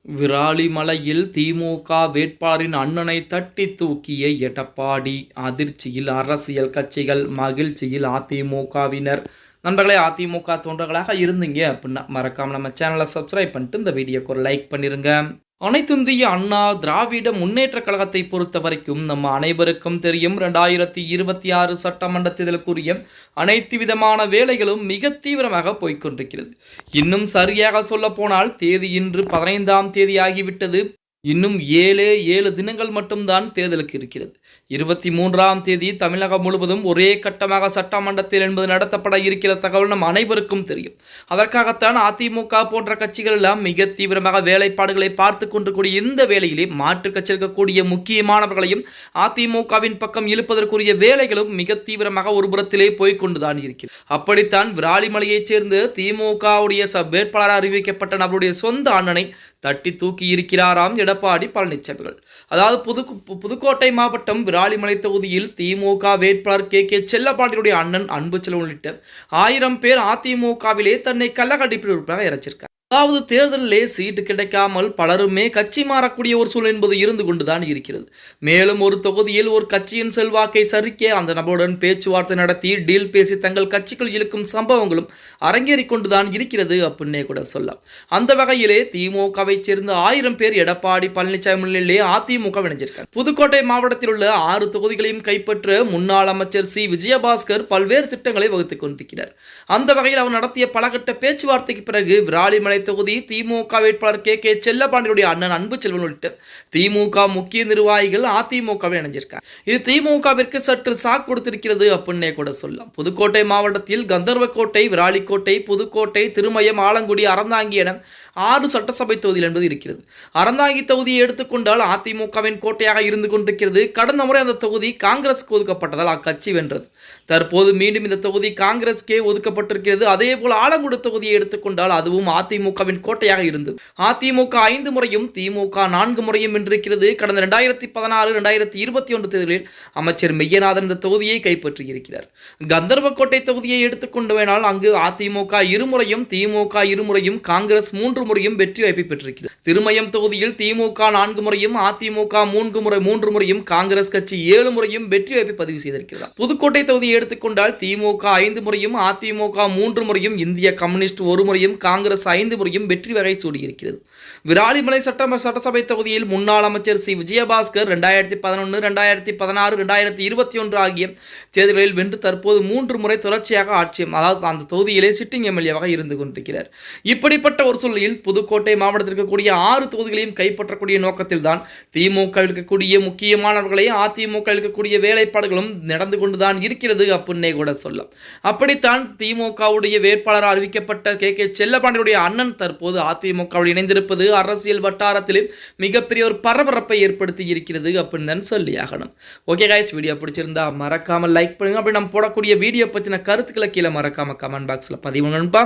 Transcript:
விராலிமலையில் திமுக வேட்பாளரின் அண்ணனை தட்டி தூக்கிய எடப்பாடி. அதிர்ச்சியில் அரசியல் கட்சிகள், மகிழ்ச்சியில் அதிமுகவினர். நண்பர்களே, அதிமுக தொண்டர்களாக இருந்தீங்க அப்படின்னா மறக்காம நம்ம சேனலை சப்ஸ்கிரைப் பண்ணிட்டு இந்த வீடியோக்கு ஒரு லைக் பண்ணிருங்க. அனைத்திந்திய அண்ணா திராவிட முன்னேற்ற கழகத்தை பொறுத்த வரைக்கும் நம்ம அனைவருக்கும் தெரியும், 2026 சட்டமன்ற தேர்தலுக்குரிய அனைத்து விதமான வேலைகளும் மிக தீவிரமாக போய்கொண்டிருக்கிறது. இன்னும் சரியாக சொல்ல போனால் தேதி இன்று 15ஆம் தேதி ஆகிவிட்டது. இன்னும் 7 தினங்கள் மட்டும்தான் தேர்தலுக்கு இருக்கிறது. 23ஆம் தேதி தமிழகம் முழுவதும் ஒரே கட்டமாக சட்டமன்றத்தில் என்பது நடத்தப்பட இருக்கிற தகவல் நம் அனைவருக்கும் தெரியும். அதற்காகத்தான் அதிமுக போன்ற கட்சிகள் எல்லாம் மிக தீவிரமாக வேலைப்பாடுகளை பார்த்து கொண்டிருக்கூடிய இந்த வேளையிலே மாற்று கட்சி இருக்கக்கூடிய முக்கியமானவர்களையும் அதிமுகவின் பக்கம் இழுப்பதற்குரிய வேலைகளும் மிக தீவிரமாக ஒரு புறத்திலே போய்கொண்டுதான் இருக்கிறது. அப்படித்தான் விராலிமலையைச் சேர்ந்து திமுகவுடைய வேட்பாளராக அறிவிக்கப்பட்ட நபருடைய சொந்த அண்ணனை தட்டி தூக்கி இருக்கிறாராம் எடப்பாடி பழனிசாமி. அதாவது புதுக்கோட்டை மாவட்டம் விராலிமலை தொகுதியில் திமுக வேட்பாளர் கே செல்லப்பாண்டியுடைய அண்ணன் அன்புச்செல்வன் உள்ளிட்ட 1000 பேர் அதிமுகவிலே தன்னை கள்ளக்கடிப்பில் உறுப்பினராக இறைச்சிருக்கார். அதாவது தேர்தலிலே சீட்டு கிடைக்காமல் பலருமே கட்சி மாறக்கூடிய ஒரு சூழல் என்பது இருந்து கொண்டுதான் இருக்கிறது. மேலும் ஒரு தொகுதியில் ஒரு கட்சியின் செல்வாக்கை சரிக்க அந்த நபருடன் பேச்சுவார்த்தை நடத்தி டீல் பேசி தங்கள் கட்சிக்குள் இழுக்கும் சம்பவங்களும் அரங்கேறி கொண்டுதான் இருக்கிறது அப்படின்னே கூட சொல்லலாம். அந்த வகையிலே திமுகவை சேர்ந்த 1000 பேர் எடப்பாடி பழனிசாமி முன்னிலையிலே அதிமுக இணைஞ்சிருக்காங்க. புதுக்கோட்டை மாவட்டத்தில் உள்ள 6 தொகுதிகளையும் கைப்பற்ற முன்னாள் அமைச்சர் சி விஜயபாஸ்கர் பல்வேறு திட்டங்களை வகுத்துக் கொண்டிருக்கிறார். அந்த வகையில் அவர் நடத்திய பலகட்ட பேச்சுவார்த்தைக்கு பிறகு விராலிமலை தொகுதி திமுக வேட்பாளர் கே செல்லப்பாண்டியுடைய அண்ணன் அன்புச்செல்வன் உள்ளிட்ட திமுக முக்கிய நிர்வாகிகள் அதிமுகவில் இணைஞ்சிருக்காங்க. இது திமுகவிற்கு சற்று சாக் கொடுத்திருக்கிறது அப்படின்னே கூட சொல்லலாம். புதுக்கோட்டை மாவட்டத்தில் கந்தர்வக்கோட்டை, விராலிக்கோட்டை, புதுக்கோட்டை, திருமயம், ஆலங்குடி, அறந்தாங்கி என 6 சட்டசபை தொகுதிகள் என்பது இருக்கிறது. அறந்தாங்கி தொகுதியை எடுத்துக்கொண்டால் அதிமுகவின் கோட்டையாக இருந்து கொண்டிருக்கிறது. கடந்த முறை அந்த தொகுதி காங்கிரஸ்க்கு ஒதுக்கப்பட்டதால் அக்கட்சி வென்றது. தற்போது மீண்டும் இந்த தொகுதி காங்கிரஸ்கே ஒதுக்கப்பட்டிருக்கிறது. அதே போல் ஆலங்குடி தொகுதியை எடுத்துக்கொண்டால் அதுவும் அதிமுகவின் கோட்டையாக இருந்தது. அதிமுக 5 முறையும் திமுக 4 முறையும் வென்றிருக்கிறது. கடந்த 2016, 2021 தேர்தலில் அமைச்சர் மெய்யநாதன் இந்த தொகுதியை கைப்பற்றியிருக்கிறார். கந்தர்வக்கோட்டை தொகுதியை எடுத்துக்கொண்டுவேனால் அங்கு அதிமுக 2 முறையும், திமுக 2 முறையும், காங்கிரஸ் 3 முறையும் வெற்றி வாய்ப்பை பெற்றிருக்கிறது. திருமயம் தொகுதியில் திமுக 4 முறையும், அதிமுக 3 முறையும், காங்கிரஸ் கட்சி 7 முறையும் வெற்றி வாய்ப்பை பதிவு செய்திருக்கிறது. புதுக்கோட்டை தொகுதியை எடுத்துக்கொண்டால் திமுக 5 முறையும், அதிமுக 3 முறையும், இந்திய கம்யூனிஸ்ட் 1 முறையும், காங்கிரஸ் 5 முறையும் வெற்றி வகை சூடியிருக்கிறது. விராலிமலை சட்டசபை தொகுதியில் முன்னாள் அமைச்சர் சி விஜயபாஸ்கர் 2011, 2016, 2021 ஆகிய தேர்தல்களில் வென்று தற்போது 3 முறை தொடர்ச்சியாக அதாவது அந்த தொகுதியிலே சிட்டிங் எம்எல்ஏவாக இருந்து கொண்டிருக்கிறார். இப்படிப்பட்ட ஒரு சூழலில் புதுக்கோட்டை மாவட்டத்தில் இருக்கக்கூடிய 6 தொகுதிகளையும் கைப்பற்றக்கூடிய நோக்கத்தில் தான் திமுக இருக்கக்கூடிய முக்கியமானவர்களை அதிமுக இருக்கக்கூடிய வேலைப்பாடுகளும் நடந்து கொண்டுதான் இருக்கிறது அப்படின்னே கூட சொல்லலாம். அப்படித்தான் திமுகவுடைய வேட்பாளராக அறிவிக்கப்பட்ட கே செல்லப்பாண்டியுடைய அண்ணன் தற்போது அதிமுகவில் இணைந்திருப்பது அரசியல் வட்டாரத்தில் மிகப்பெரிய ஒரு பரபரப்பை ஏற்படுத்தி இருக்கிறது அப்படின்னு தான் சொல்லியாகணும். ஓகே கைஸ், வீடியோ பிடிச்சிருந்தா மறக்காம லைக் பண்ணுங்க. அப்படி நம்ம போடக்கூடிய வீடியோ பற்றின கருத்துக்களை கீழே மறக்காம கமெண்ட் பாக்ஸ்ல பதிவு பண்ணுப்பா.